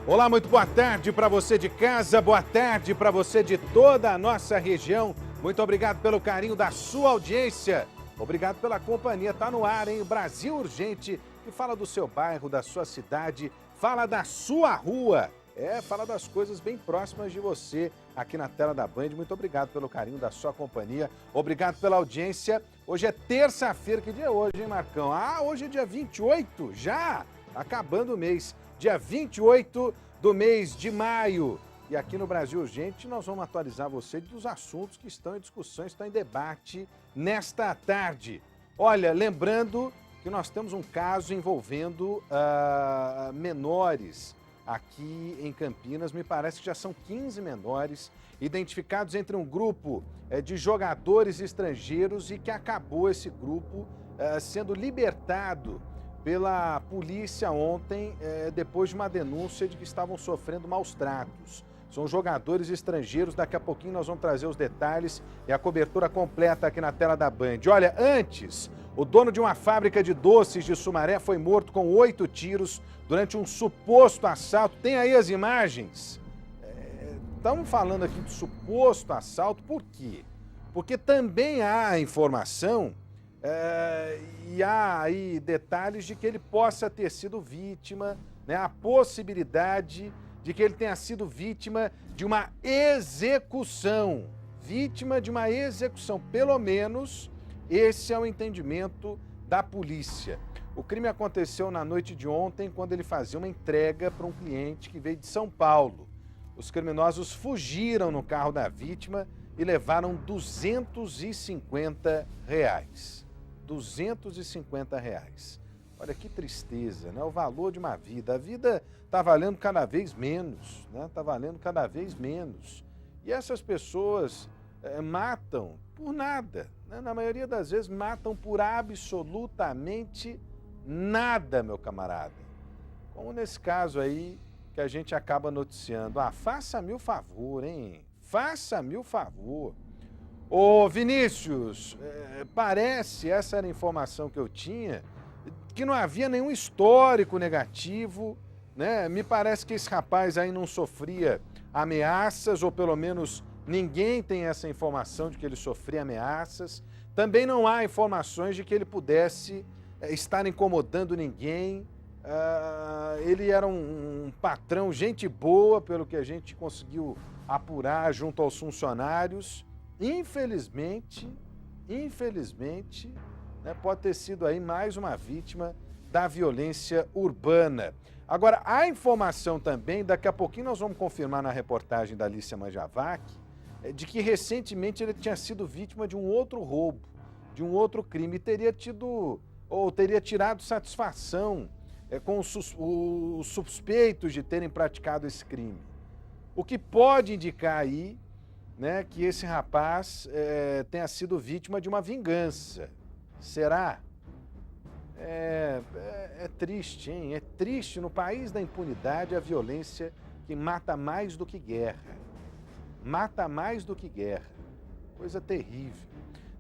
Olá, muito boa tarde para você de casa, boa tarde para você de toda a nossa região. Muito obrigado pelo carinho da sua audiência. Obrigado pela companhia. Tá no ar, hein? Brasil Urgente, que fala do seu bairro, da sua cidade, fala da sua rua. Fala das coisas bem próximas de você aqui na tela da Band. Muito obrigado pelo carinho da sua companhia. Obrigado pela audiência. Hoje é terça-feira. Que dia é hoje, hein, Marcão? Hoje é dia 28, já acabando o mês. Dia 28 do mês de maio. E aqui no Brasil Urgente nós vamos atualizar você dos assuntos que estão em discussão, estão em debate nesta tarde. Olha, lembrando que nós temos um caso envolvendo menores aqui em Campinas. Me parece que já são 15 menores identificados entre um grupo de jogadores estrangeiros e que acabou esse grupo sendo libertado pela polícia ontem, depois de uma denúncia de que estavam sofrendo maus tratos. São jogadores estrangeiros, daqui a pouquinho nós vamos trazer os detalhes e a cobertura completa aqui na tela da Band. Olha, antes, o dono de uma fábrica de doces de Sumaré foi morto com 8 tiros durante um suposto assalto. Tem aí as imagens? Estamos falando aqui de suposto assalto, por quê? Porque também há informação e há aí detalhes de que ele possa ter sido vítima, né? A possibilidade de que ele tenha sido vítima de uma execução. Vítima de uma execução, pelo menos esse é o entendimento da polícia. O crime aconteceu na noite de ontem, quando ele fazia uma entrega para um cliente que veio de São Paulo. Os criminosos fugiram no carro da vítima e levaram R$250. R$250. Olha que tristeza, né? O valor de uma vida. A vida está valendo cada vez menos, né? Está valendo cada vez menos. E essas pessoas matam por nada, né? Na maioria das vezes matam por absolutamente nada, meu camarada. Como nesse caso aí que a gente acaba noticiando. Faça-me o favor, hein? Faça-me o favor. Ô Vinícius, parece, essa era a informação que eu tinha, que não havia nenhum histórico negativo, né? Me parece que esse rapaz aí não sofria ameaças, ou pelo menos ninguém tem essa informação de que ele sofria ameaças. Também não há informações de que ele pudesse estar incomodando ninguém. Ele era um patrão, gente boa, pelo que a gente conseguiu apurar junto aos funcionários. Infelizmente, né, pode ter sido aí mais uma vítima da violência urbana. Agora, há informação também, daqui a pouquinho nós vamos confirmar na reportagem da Alicia Manjavac, de que recentemente ele tinha sido vítima de um outro roubo, de um outro crime, e teria tirado satisfação com os suspeitos de terem praticado esse crime. O que pode indicar aí, né, que esse rapaz tenha sido vítima de uma vingança. Será? É triste, hein? É triste. No país da impunidade, a violência que mata mais do que guerra. Mata mais do que guerra. Coisa terrível.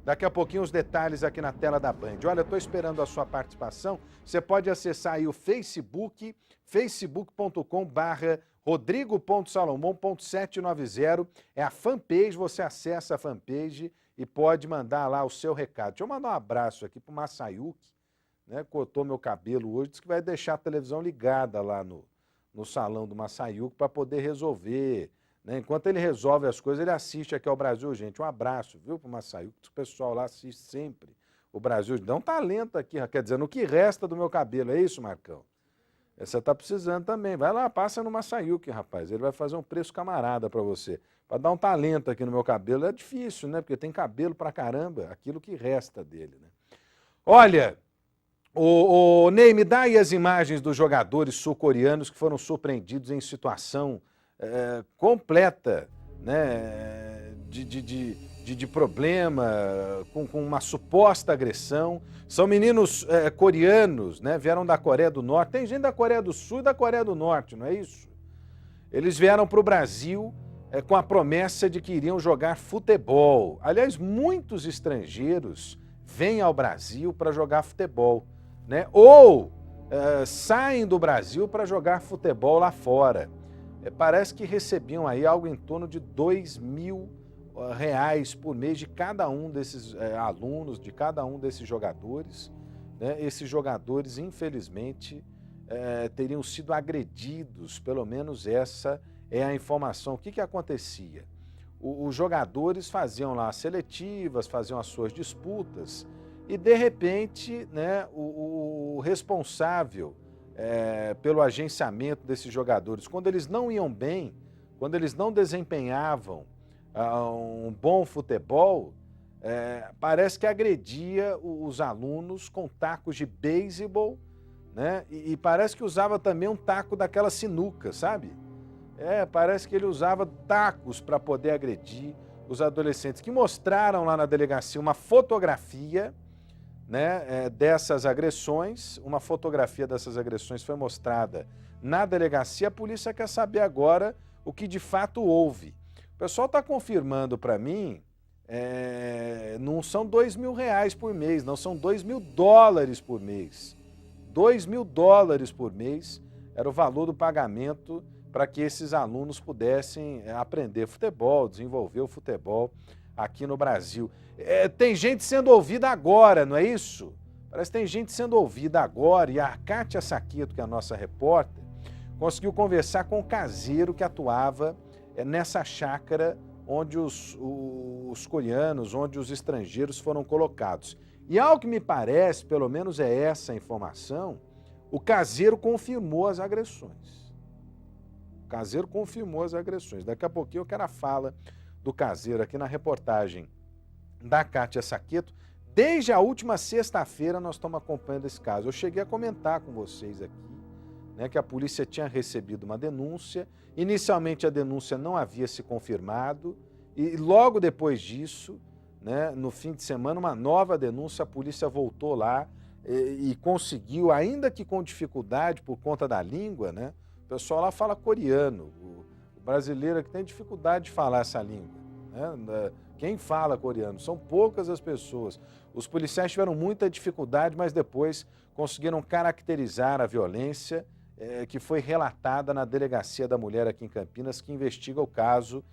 Daqui a pouquinho os detalhes aqui na tela da Band. Olha, eu estou esperando a sua participação. Você pode acessar aí o Facebook, facebook.com/rodrigo.salomão.790. É a fanpage, você acessa a fanpage e pode mandar lá o seu recado. Deixa eu mandar um abraço aqui para o Massayuki, né? Cortou meu cabelo hoje, disse que vai deixar a televisão ligada lá no salão do Massayuki para poder resolver, né? Enquanto ele resolve as coisas, ele assiste aqui ao Brasil Urgente. Um abraço, viu, para o Massayuki, o pessoal lá assiste sempre o Brasil Urgente. Dá um talento aqui, quer dizer, no que resta do meu cabelo, é isso, Marcão? Você está precisando também. Vai lá, passa no Massayuki, rapaz. Ele vai fazer um preço camarada para você. Para dar um talento aqui no meu cabelo. É difícil, né? Porque tem cabelo pra caramba, aquilo que resta dele, né? Olha, o Ney, me dá aí as imagens dos jogadores sul-coreanos que foram surpreendidos em situação completa, né? De problema, com uma suposta agressão. São meninos coreanos, né? Vieram da Coreia do Norte. Tem gente da Coreia do Sul e da Coreia do Norte, não é isso? Eles vieram para o Brasil com a promessa de que iriam jogar futebol. Aliás, muitos estrangeiros vêm ao Brasil para jogar futebol, né? Ou saem do Brasil para jogar futebol lá fora. Parece que recebiam aí algo em torno de R$ 2.000 por mês de cada um desses alunos, de cada um desses jogadores. Né? Esses jogadores, infelizmente, teriam sido agredidos, pelo menos essa é a informação. O que acontecia? Os jogadores faziam lá seletivas, faziam as suas disputas e, de repente, né, o responsável pelo agenciamento desses jogadores, quando eles não iam bem, quando eles não desempenhavam um bom futebol, parece que agredia os alunos com tacos de beisebol, né? E parece que usava também um taco daquela sinuca, sabe? Parece que ele usava tacos para poder agredir os adolescentes, que mostraram lá na delegacia uma fotografia, né, dessas agressões. Uma fotografia dessas agressões foi mostrada na delegacia. A polícia quer saber agora o que de fato houve. O pessoal está confirmando para mim, não são R$ 2.000 por mês, não, são $2.000 por mês. $2.000 por mês era o valor do pagamento para que esses alunos pudessem aprender futebol, desenvolver o futebol aqui no Brasil. Tem gente sendo ouvida agora, não é isso? Parece que tem gente sendo ouvida agora, e a Kátia Saqueto, que é a nossa repórter, conseguiu conversar com o caseiro que atuava nessa chácara onde os coreanos, onde os estrangeiros foram colocados. E ao que me parece, pelo menos é essa a informação, o caseiro confirmou as agressões. O caseiro confirmou as agressões. Daqui a pouquinho eu quero a fala do caseiro aqui na reportagem da Kátia Saqueto. Desde a última sexta-feira nós estamos acompanhando esse caso. Eu cheguei a comentar com vocês aqui, né, que a polícia tinha recebido uma denúncia. Inicialmente a denúncia não havia se confirmado e logo depois disso, né, no fim de semana, uma nova denúncia. A polícia voltou lá e conseguiu, ainda que com dificuldade por conta da língua, né? O pessoal lá fala coreano, o brasileiro aqui tem dificuldade de falar essa língua, né? Quem fala coreano? São poucas as pessoas. Os policiais tiveram muita dificuldade, mas depois conseguiram caracterizar a violência que foi relatada na Delegacia da Mulher aqui em Campinas, que investiga o caso.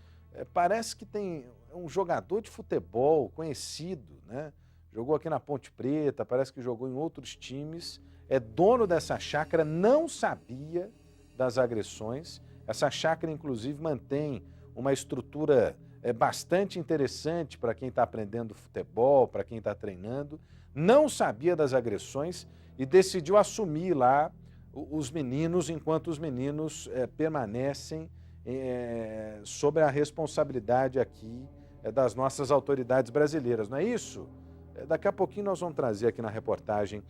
Parece que tem um jogador de futebol conhecido, né? Jogou aqui na Ponte Preta, parece que jogou em outros times, é dono dessa chácara, não sabia das agressões. Essa chácara, inclusive, mantém uma estrutura bastante interessante para quem está aprendendo futebol, para quem está treinando. Não sabia das agressões e decidiu assumir lá os meninos, enquanto os meninos permanecem sob a responsabilidade aqui das nossas autoridades brasileiras, não é isso? Daqui a pouquinho nós vamos trazer aqui na reportagem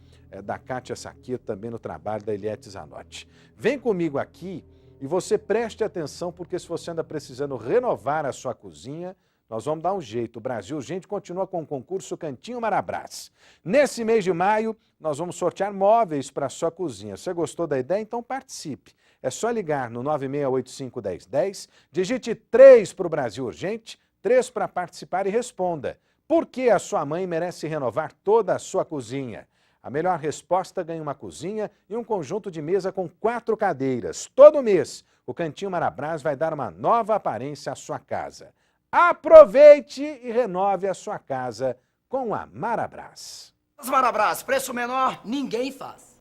da Kátia Saqueto, também no trabalho da Eliette Zanotti. Vem comigo aqui e você preste atenção, porque se você anda precisando renovar a sua cozinha, nós vamos dar um jeito. O Brasil Urgente continua com o concurso Cantinho Marabras. Nesse mês de maio, nós vamos sortear móveis para a sua cozinha. Você gostou da ideia? Então participe. É só ligar no 9685-1010, digite 3 para o Brasil Urgente, 3 para participar e responda: por que a sua mãe merece renovar toda a sua cozinha? A melhor resposta ganha uma cozinha e um conjunto de mesa com 4 cadeiras. Todo mês, o Cantinho Marabras vai dar uma nova aparência à sua casa. Aproveite e renove a sua casa com a Marabras. Marabras, preço menor, ninguém faz.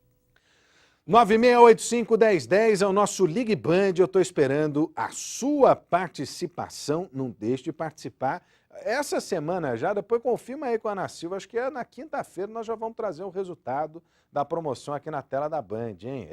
9685-1010 é o nosso Ligue Band. Eu estou esperando a sua participação. Não deixe de participar. Essa semana já, depois confirma aí com a Ana Silva, acho que na quinta-feira nós já vamos trazer o resultado da promoção aqui na tela da Band, hein?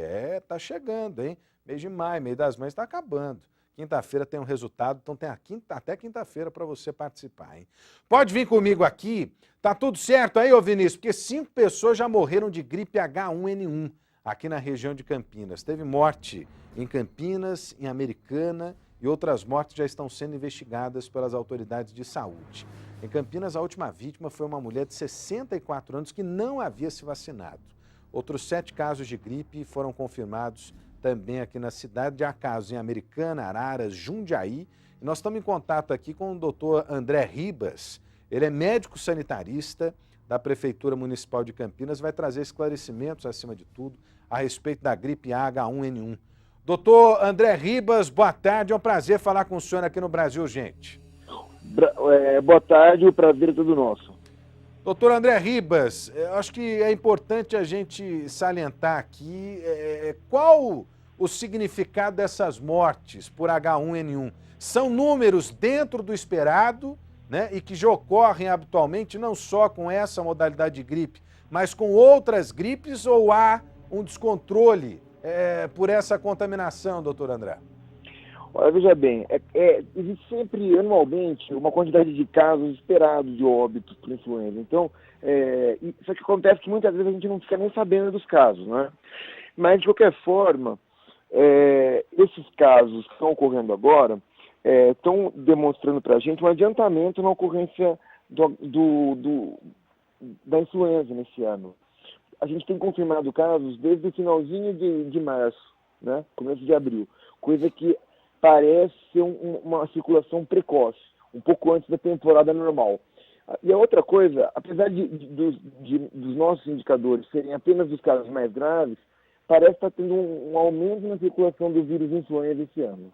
Tá chegando, hein? Mês de maio, mês das mães está acabando. Quinta-feira tem um resultado, então tem até quinta-feira para você participar, hein? Pode vir comigo aqui. Tá tudo certo aí, ô Vinícius? Porque 5 pessoas já morreram de gripe H1N1 aqui na região de Campinas. Teve morte em Campinas, em Americana, e outras mortes já estão sendo investigadas pelas autoridades de saúde. Em Campinas, a última vítima foi uma mulher de 64 anos que não havia se vacinado. Outros 7 casos de gripe foram confirmados também aqui na cidade. Há casos em Americana, Araras, Jundiaí. E nós estamos em contato aqui com o doutor André Ribas. Ele é médico sanitarista da Prefeitura Municipal de Campinas, vai trazer esclarecimentos, acima de tudo, a respeito da gripe H1N1. Doutor André Ribas, boa tarde, é um prazer falar com o senhor aqui no Brasil Urgente. Boa tarde, o prazer é todo nosso. Doutor André Ribas, acho que é importante a gente salientar aqui qual o significado dessas mortes por H1N1. São números dentro do esperado, né, e que já ocorrem habitualmente não só com essa modalidade de gripe, mas com outras gripes, ou há um descontrole por essa contaminação, doutor André? Olha, veja bem, existe sempre, anualmente, uma quantidade de casos esperados de óbitos por influenza. Então, só que acontece que muitas vezes a gente não fica nem sabendo dos casos, né? Mas, de qualquer forma, esses casos que estão ocorrendo agora estão demonstrando para a gente um adiantamento na ocorrência da influenza nesse ano. A gente tem confirmado casos desde o finalzinho de março, né? Começo de abril, coisa que parece ser uma circulação precoce, um pouco antes da temporada normal. E a outra coisa, apesar dos nossos indicadores serem apenas os casos mais graves, parece estar tendo um aumento na circulação do vírus influenza esse ano.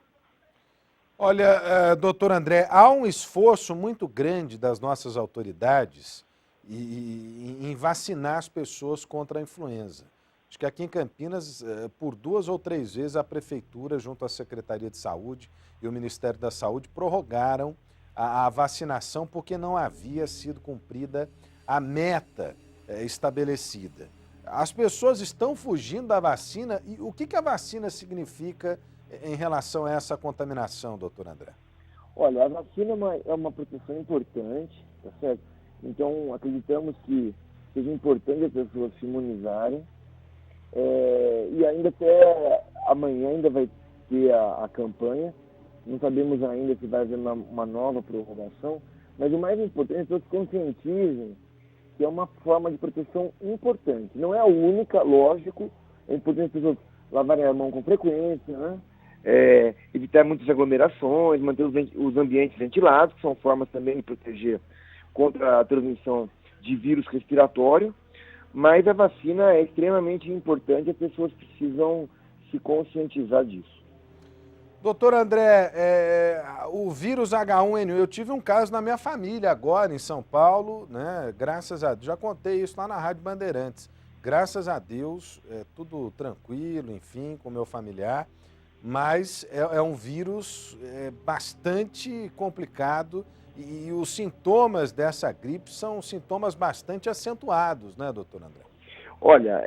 Olha, doutor André, há um esforço muito grande das nossas autoridades em vacinar as pessoas contra a influenza. Acho que aqui em Campinas, por 2 ou 3 vezes, a Prefeitura, junto à Secretaria de Saúde e o Ministério da Saúde, prorrogaram a vacinação porque não havia sido cumprida a meta estabelecida. As pessoas estão fugindo da vacina. E o que a vacina significa em relação a essa contaminação, doutor André? Olha, a vacina é uma proteção importante, tá certo? Então, acreditamos que seja importante as pessoas se imunizarem. E ainda até amanhã ainda vai ter a campanha. Não sabemos ainda se vai haver uma nova prorrogação, mas o mais importante é que todos conscientizem que é uma forma de proteção importante. Não é a única, lógico, é importante as pessoas lavarem a mão com frequência, né? Evitar muitas aglomerações, manter os ambientes ventilados, que são formas também de proteger contra a transmissão de vírus respiratório. Mas a vacina é extremamente importante, as pessoas precisam se conscientizar disso. Doutor André, o vírus H1N1, eu tive um caso na minha família agora, em São Paulo, né? Graças a Deus, já contei isso lá na Rádio Bandeirantes. Graças a Deus, tudo tranquilo, enfim, com o meu familiar, mas é um vírus bastante complicado. E os sintomas dessa gripe são sintomas bastante acentuados, né, doutor André? Olha,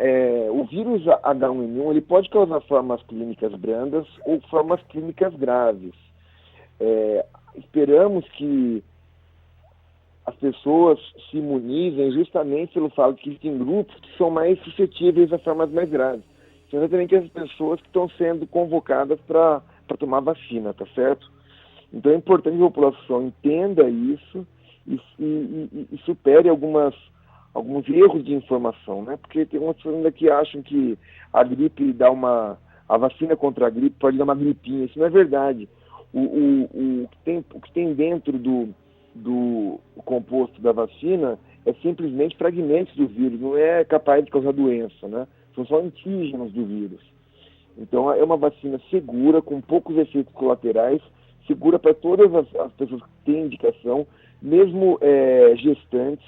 o vírus H1N1 ele pode causar formas clínicas brandas ou formas clínicas graves. Esperamos que as pessoas se imunizem justamente pelo fato de que existem grupos que são mais suscetíveis a formas mais graves. São exatamente as pessoas que estão sendo convocadas para tomar vacina, tá certo? Então é importante que a população entenda isso e supere alguns erros de informação, né? Porque tem umas pessoas ainda que acham que a gripe a vacina contra a gripe pode dar uma gripinha. Isso não é verdade. O que tem dentro do composto da vacina é simplesmente fragmentos do vírus, não é capaz de causar doença, né? São só antígenos do vírus. Então é uma vacina segura, com poucos efeitos colaterais, segura para todas as pessoas que têm indicação, mesmo gestantes,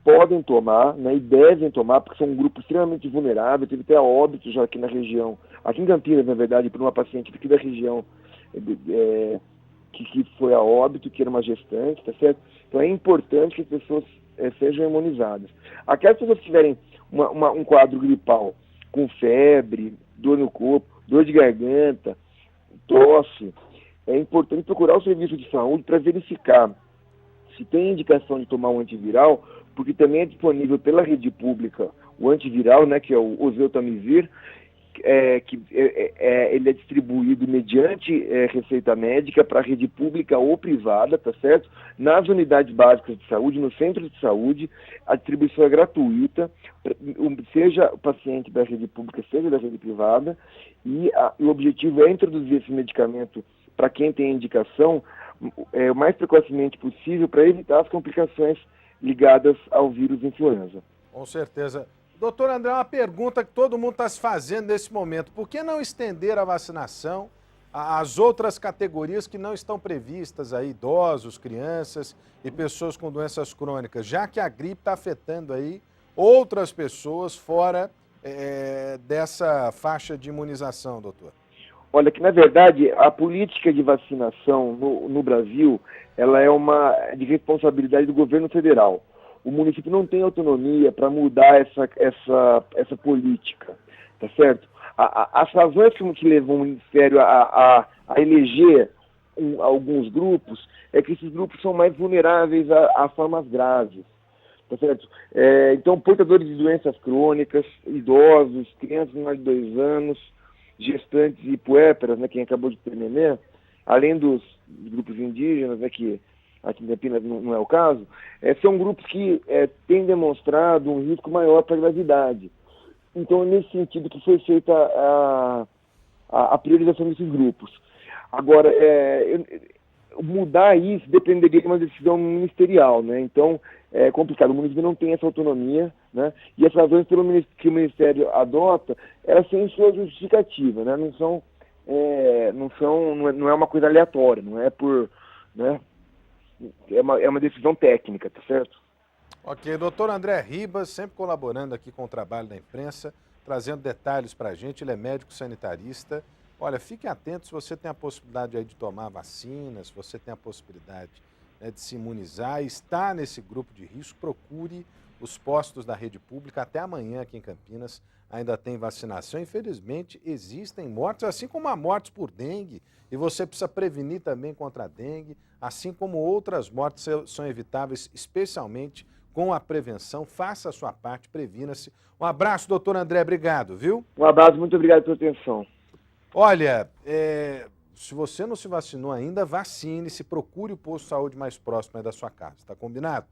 podem tomar, né, e devem tomar, porque são um grupo extremamente vulnerável. Teve até óbito já aqui na região, aqui em Campinas, na verdade, por uma paciente aqui da região que foi a óbito, que era uma gestante, tá certo? Então é importante que as pessoas sejam imunizadas. Aquelas pessoas que tiverem um quadro gripal, com febre, dor no corpo, dor de garganta, tosse, é importante procurar o serviço de saúde para verificar se tem indicação de tomar um antiviral, porque também é disponível pela rede pública o antiviral, né, que é o Oseltamivir, ele é distribuído mediante receita médica para a rede pública ou privada, tá certo? Nas unidades básicas de saúde, nos centros de saúde, a distribuição é gratuita, seja o paciente da rede pública, seja da rede privada, e o objetivo é introduzir esse medicamento para quem tem indicação o mais precocemente possível para evitar as complicações ligadas ao vírus influenza. Com certeza. Doutor André, uma pergunta que todo mundo está se fazendo nesse momento. Por que não estender a vacinação às outras categorias que não estão previstas aí, idosos, crianças e pessoas com doenças crônicas, já que a gripe está afetando aí outras pessoas fora dessa faixa de imunização, doutor? Olha, que na verdade a política de vacinação no Brasil, ela é de responsabilidade do governo federal. O município não tem autonomia para mudar essa política, tá certo? As razões que levam o Ministério a eleger alguns grupos é que esses grupos são mais vulneráveis a formas graves, tá certo? Então, portadores de doenças crônicas, idosos, crianças de mais de 2 anos, gestantes e puérperas, né, quem acabou de ter neném, além dos grupos indígenas, né, que aqui em Campinas não é o caso, são grupos que têm demonstrado um risco maior para a gravidade. Então, é nesse sentido que foi feita a priorização desses grupos. Agora, mudar isso dependeria de uma decisão ministerial, né? Então, é complicado. O município não tem essa autonomia, né? E as razões que o Ministério adota, elas têm sua justificativa, né? Não é uma coisa aleatória, não é por, né? É uma decisão técnica, tá certo? Ok, doutor André Ribas, sempre colaborando aqui com o trabalho da imprensa, trazendo detalhes para a gente, ele é médico sanitarista. Olha, fique atento se você tem a possibilidade aí de tomar vacina, se você tem a possibilidade, né, de se imunizar, está nesse grupo de risco, procure os postos da rede pública. Até amanhã aqui em Campinas ainda tem vacinação. Infelizmente existem mortes, assim como há mortes por dengue, e você precisa prevenir também contra a dengue, assim como outras mortes são evitáveis, especialmente com a prevenção. Faça a sua parte, previna-se. Um abraço, doutor André, obrigado, viu? Um abraço, muito obrigado pela atenção. Olha, se você não se vacinou ainda, vacine-se, procure o posto de saúde mais próximo aí da sua casa, tá combinado?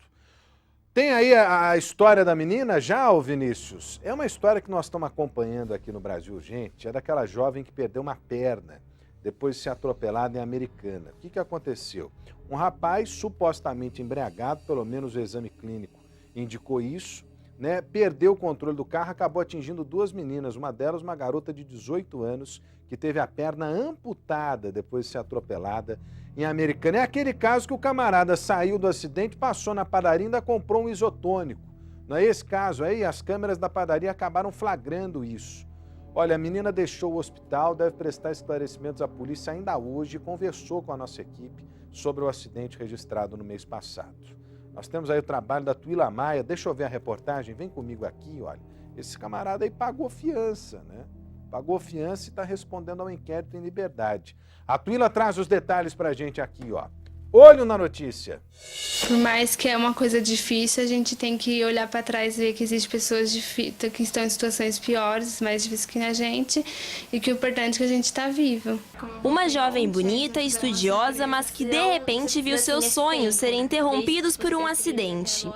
Tem aí a história da menina já, ô Vinícius? É uma história que nós estamos acompanhando aqui no Brasil, gente. É daquela jovem que perdeu uma perna depois de ser atropelada em Americana. O que aconteceu? Um rapaz supostamente embriagado, pelo menos o exame clínico indicou isso, né? Perdeu o controle do carro, acabou atingindo 2 meninas, uma delas uma garota de 18 anos, que teve a perna amputada depois de ser atropelada em Americana. É aquele caso que o camarada saiu do acidente, passou na padaria e ainda comprou um isotônico. Não é esse caso aí? As câmeras da padaria acabaram flagrando isso. Olha, a menina deixou o hospital, deve prestar esclarecimentos à polícia ainda hoje e conversou com a nossa equipe sobre o acidente registrado no mês passado. Nós temos aí o trabalho da Tuila Maia. Deixa eu ver a reportagem, vem comigo aqui, olha. Esse camarada aí pagou fiança, né? Pagou fiança e está respondendo ao inquérito em liberdade. A Tuila traz os detalhes pra gente aqui, ó. Olho na notícia. Por mais que é uma coisa difícil, a gente tem que olhar para trás e ver que existem pessoas que estão em situações piores, mais difíceis que a gente, e que o importante é que a gente está vivo. Uma jovem bonita, estudiosa, mas que de repente viu seus sonhos serem interrompidos por um acidente.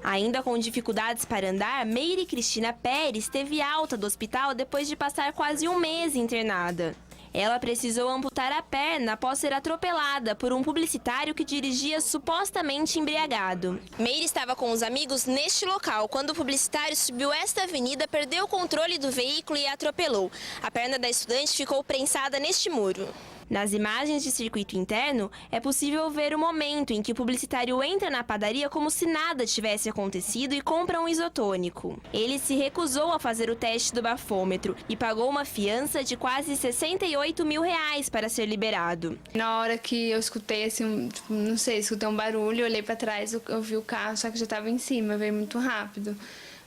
Ainda com dificuldades para andar, Meire Cristina Pérez teve alta do hospital depois de passar quase um mês internada. Ela precisou amputar a perna após ser atropelada por um publicitário que dirigia supostamente embriagado. Meire estava com os amigos neste local quando o publicitário subiu esta avenida, perdeu o controle do veículo e a atropelou. A perna da estudante ficou prensada neste muro. Nas imagens de circuito interno, é possível ver o momento em que o publicitário entra na padaria como se nada tivesse acontecido e compra um isotônico. Ele se recusou a fazer o teste do bafômetro e pagou uma fiança de quase R$68 mil para ser liberado. Na hora que eu escutei, assim, não sei, escutei um barulho, olhei para trás, eu vi o carro, só que já estava em cima, veio muito rápido.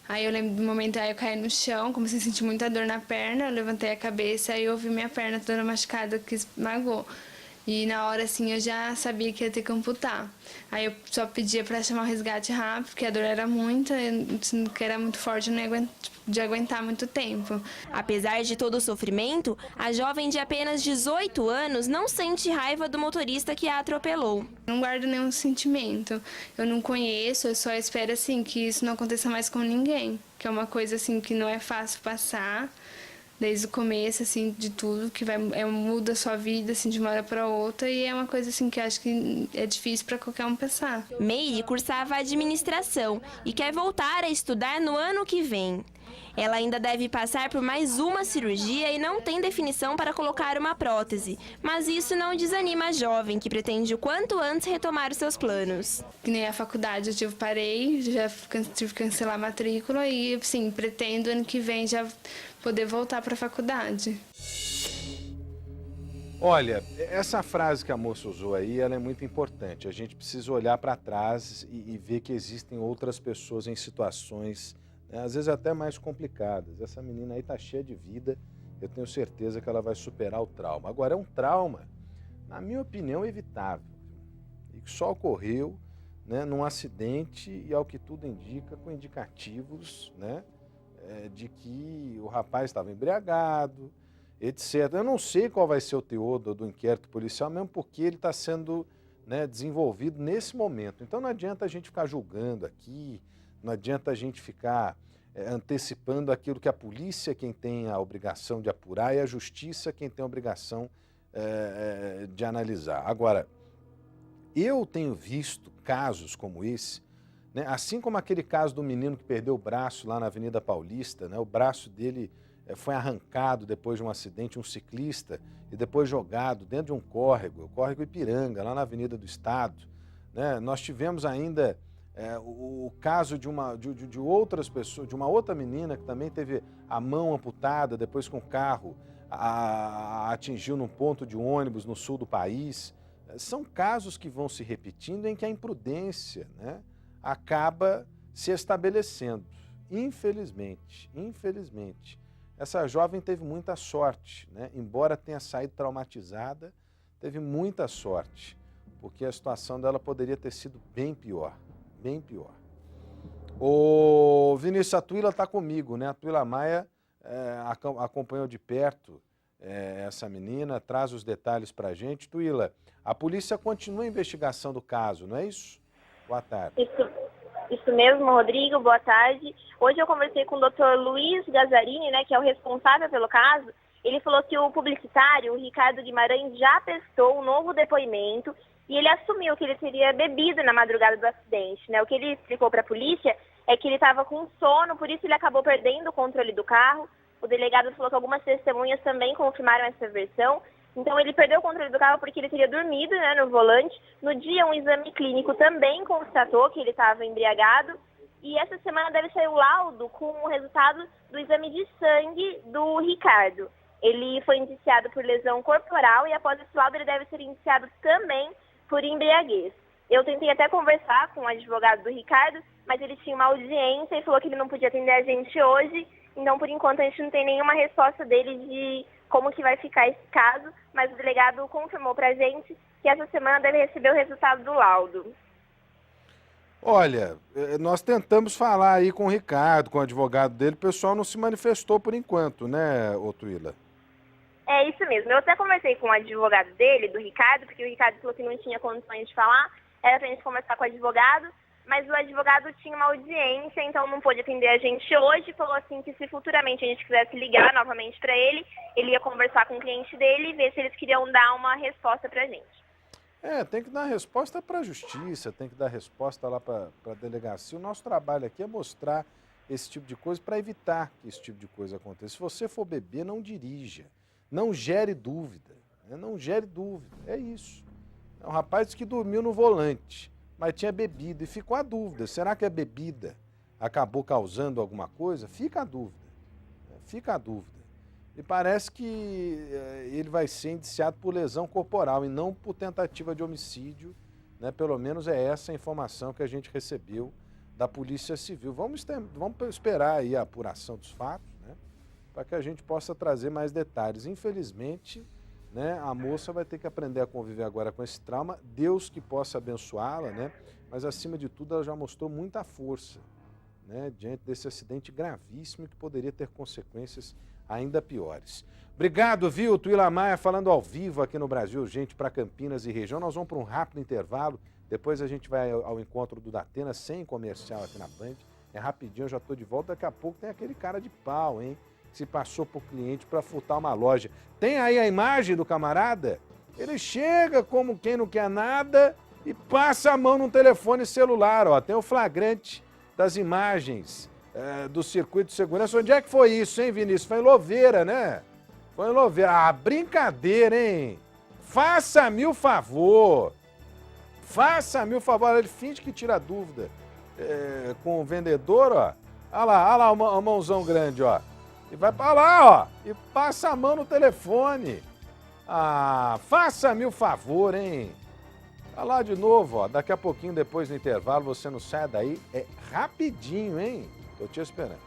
Aí eu lembro do momento, aí eu caí no chão, comecei a sentir muita dor na perna, eu levantei a cabeça, aí eu vi minha perna toda machucada, que esmagou. E na hora, assim, eu já sabia que ia ter que amputar. Aí eu só pedia para chamar o resgate rápido, porque a dor era muita, que era muito forte, eu não ia aguentar muito tempo. Apesar de todo o sofrimento, a jovem de apenas 18 anos não sente raiva do motorista que a atropelou. Não guardo nenhum sentimento, eu não conheço, eu só espero, assim, que isso não aconteça mais com ninguém. Que é uma coisa, assim, que não é fácil passar, desde o começo, assim, de tudo, que muda a sua vida, assim, de uma hora para outra, e é uma coisa, assim, que eu acho que é difícil para qualquer um passar. Meire cursava administração e quer voltar a estudar no ano que vem. Ela ainda deve passar por mais uma cirurgia e não tem definição para colocar uma prótese. Mas isso não desanima a jovem, que pretende o quanto antes retomar os seus planos. Que nem a faculdade, eu parei, já tive que cancelar a matrícula e, assim, pretendo ano que vem já poder voltar para a faculdade. Olha, essa frase que a moça usou aí, ela é muito importante. A gente precisa olhar para trás e ver que existem outras pessoas em situações, né, às vezes até mais complicadas. Essa menina aí está cheia de vida, eu tenho certeza que ela vai superar o trauma. Agora, é um trauma, na minha opinião, evitável, e que só ocorreu, né, num acidente e, ao que tudo indica, com indicativos, né, de que o rapaz estava embriagado, etc. Eu não sei qual vai ser o teor do inquérito policial, mesmo porque ele está sendo, né, desenvolvido nesse momento. Então não adianta a gente ficar julgando aqui, não adianta a gente ficar antecipando aquilo que a polícia é quem tem a obrigação de apurar e a justiça quem tem a obrigação de analisar. Agora, eu tenho visto casos como esse, né, assim como aquele caso do menino que perdeu o braço lá na Avenida Paulista, né, o braço dele foi arrancado depois de um acidente, um ciclista, e depois jogado dentro de um córrego, o córrego Ipiranga, lá na Avenida do Estado. Né? Nós tivemos ainda o caso de outras pessoas, de uma outra menina que também teve a mão amputada depois que um carro a atingiu num ponto de ônibus no sul do país. São casos que vão se repetindo em que a imprudência, né, acaba se estabelecendo. Infelizmente. Essa jovem teve muita sorte, né? Embora tenha saído traumatizada, teve muita sorte, porque a situação dela poderia ter sido bem pior, bem pior. O Vinícius, a Tuila está comigo, né? A Tuila Maia acompanhou de perto essa menina, traz os detalhes para a gente. Tuila, a polícia continua a investigação do caso, não é isso? Boa tarde. Isso mesmo, Rodrigo, boa tarde. Hoje eu conversei com o Dr. Luiz Gazzarini, né, que é o responsável pelo caso. Ele falou que o publicitário, o Ricardo Guimarães, já prestou um novo depoimento e ele assumiu que ele teria bebido na madrugada do acidente, né? O que ele explicou para a polícia é que ele estava com sono, por isso ele acabou perdendo o controle do carro. O delegado falou que algumas testemunhas também confirmaram essa versão. Então, ele perdeu o controle do carro porque ele teria dormido, né, no volante. No dia, um exame clínico também constatou que ele estava embriagado. E essa semana deve sair o laudo com o resultado do exame de sangue do Ricardo. Ele foi indiciado por lesão corporal e, após esse laudo, ele deve ser indiciado também por embriaguez. Eu tentei até conversar com o advogado do Ricardo, mas ele tinha uma audiência e falou que ele não podia atender a gente hoje. Então, por enquanto, a gente não tem nenhuma resposta dele de como que vai ficar esse caso, mas o delegado confirmou pra gente que essa semana deve receber o resultado do laudo. Olha, nós tentamos falar aí com o Ricardo, com o advogado dele, o pessoal não se manifestou por enquanto, né, Tuila? É isso mesmo. Eu até conversei com o advogado dele, do Ricardo, porque o Ricardo falou que não tinha condições de falar, era pra gente conversar com o advogado, mas o advogado tinha uma audiência, então não pôde atender a gente hoje. Falou assim que se futuramente a gente quisesse ligar novamente para ele ia conversar com o cliente dele e ver se eles queriam dar uma resposta para a gente. Tem que dar resposta para a justiça, tem que dar resposta lá para a delegacia. O nosso trabalho aqui é mostrar esse tipo de coisa para evitar que esse tipo de coisa aconteça. Se você for beber, não dirija, não gere dúvida, né? Não gere dúvida, é isso. É um rapaz que dormiu no volante, mas tinha bebido e ficou a dúvida. Será que a bebida acabou causando alguma coisa? Fica a dúvida. Fica a dúvida. E parece que ele vai ser indiciado por lesão corporal e não por tentativa de homicídio, né? Pelo menos é essa a informação que a gente recebeu da Polícia Civil. Vamos esperar aí a apuração dos fatos, né? Para que a gente possa trazer mais detalhes. Infelizmente, né, a moça vai ter que aprender a conviver agora com esse trauma. Deus que possa abençoá-la, né? Mas acima de tudo ela já mostrou muita força, né, diante desse acidente gravíssimo que poderia ter consequências ainda piores. Obrigado, viu, Tuila Maia, falando ao vivo aqui no Brasil Urgente para Campinas e região. Nós vamos para um rápido intervalo, depois a gente vai ao encontro do Datena, sem comercial aqui na Band. É rapidinho, eu já estou de volta, daqui a pouco tem aquele cara de pau, hein? se passou por cliente para furtar uma loja. Tem aí a imagem do camarada? Ele chega como quem não quer nada e passa a mão no telefone celular, ó. Tem o flagrante das imagens do circuito de segurança. Onde é que foi isso, hein, Vinícius? Foi em Louveira, né? Foi em Louveira. Ah, brincadeira, hein? Faça-me o favor. Faça-me o favor. Ele finge que tira dúvida com o vendedor, ó. Olha lá a mãozão grande, ó. E vai para lá, ó. E passa a mão no telefone. Ah, faça-me o favor, hein? Olha lá de novo, ó. Daqui a pouquinho, depois do intervalo, você não sai daí. É rapidinho, hein? Tô te esperando.